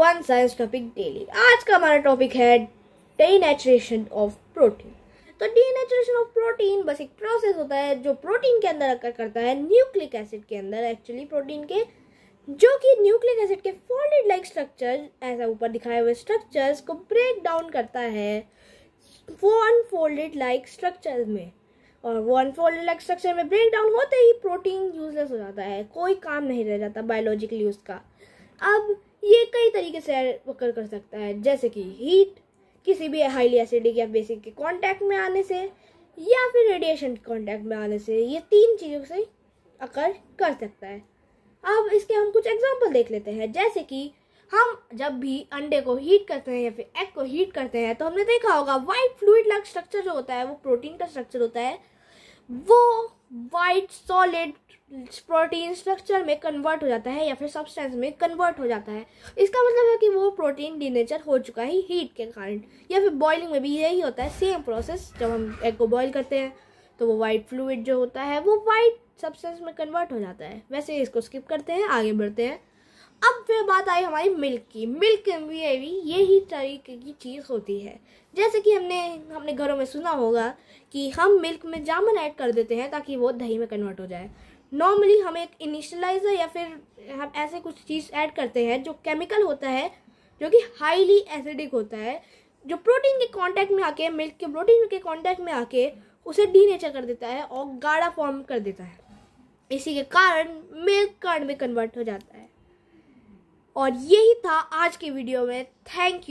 One science topic daily. आज का हमारा टॉपिक है डीनेचुरेशन ऑफ प्रोटीन। तो डीनेचुरेशन ऑफ प्रोटीन बस एक प्रोसेस होता है जो प्रोटीन के अंदर अकर करता है, न्यूक्लिक एसिड के अंदर, एक्चुअली प्रोटीन के, जो कि न्यूक्लिक एसिड के फोल्डेड लाइक स्ट्रक्चर, ऐसा ऊपर दिखाए हुए स्ट्रक्चर्स को ब्रेक डाउन करता है अनफोल्डेड लाइक स्ट्रक्चर में। और वो अनफोल्डेड लाइक स्ट्रक्चर में ब्रेक डाउन होते ही प्रोटीन यूजलेस हो जाता है, कोई काम नहीं रह जाता बायोलॉजिकली उसका। अब ये कई तरीके से occur कर सकता है, जैसे कि हीट, किसी भी हाईली एसिडिक या बेसिक के कांटेक्ट में आने से, या फिर रेडिएशन के कांटेक्ट में आने से। ये तीन चीज़ों से अकर कर सकता है। अब इसके हम कुछ एग्जांपल देख लेते हैं, जैसे कि हम जब भी अंडे को हीट करते हैं या फिर एग को हीट करते हैं तो हमने देखा होगा वाइट फ्लूइड लाइक स्ट्रक्चर जो होता है वो प्रोटीन का स्ट्रक्चर होता है, वो वाइट सॉलिड प्रोटीन स्ट्रक्चर में कन्वर्ट हो जाता है या फिर सब्सटेंस में कन्वर्ट हो जाता है। इसका मतलब है कि वो प्रोटीन डीनेचर हो चुका है हीट के कारण। या फिर बॉइलिंग में भी यही होता है, सेम प्रोसेस। जब हम एग को बॉईल करते हैं तो वो वाइट फ्लूइड जो होता है वो वाइट सब्सटेंस में कन्वर्ट हो जाता है। वैसे इसको स्किप करते हैं, आगे बढ़ते हैं। अब फिर बात आई हमारी मिल्क की। मिल्क में भी यही तरीके की चीज़ होती है, जैसे कि हमने घरों में सुना होगा कि हम मिल्क में जामुन ऐड कर देते हैं ताकि वो दही में कन्वर्ट हो जाए। नॉर्मली हम एक इनिशियलाइजर या फिर हम ऐसे कुछ चीज़ ऐड करते हैं जो केमिकल होता है, जो कि हाईली एसिडिक होता है, जो प्रोटीन के कांटेक्ट में आके, मिल्क के प्रोटीन के कांटेक्ट में आके उसे डीनेचर कर देता है और गाढ़ा फॉर्म कर देता है। इसी के कारण मिल्क कर्ड में कन्वर्ट हो जाता है। और यही था आज के वीडियो में। Thank you.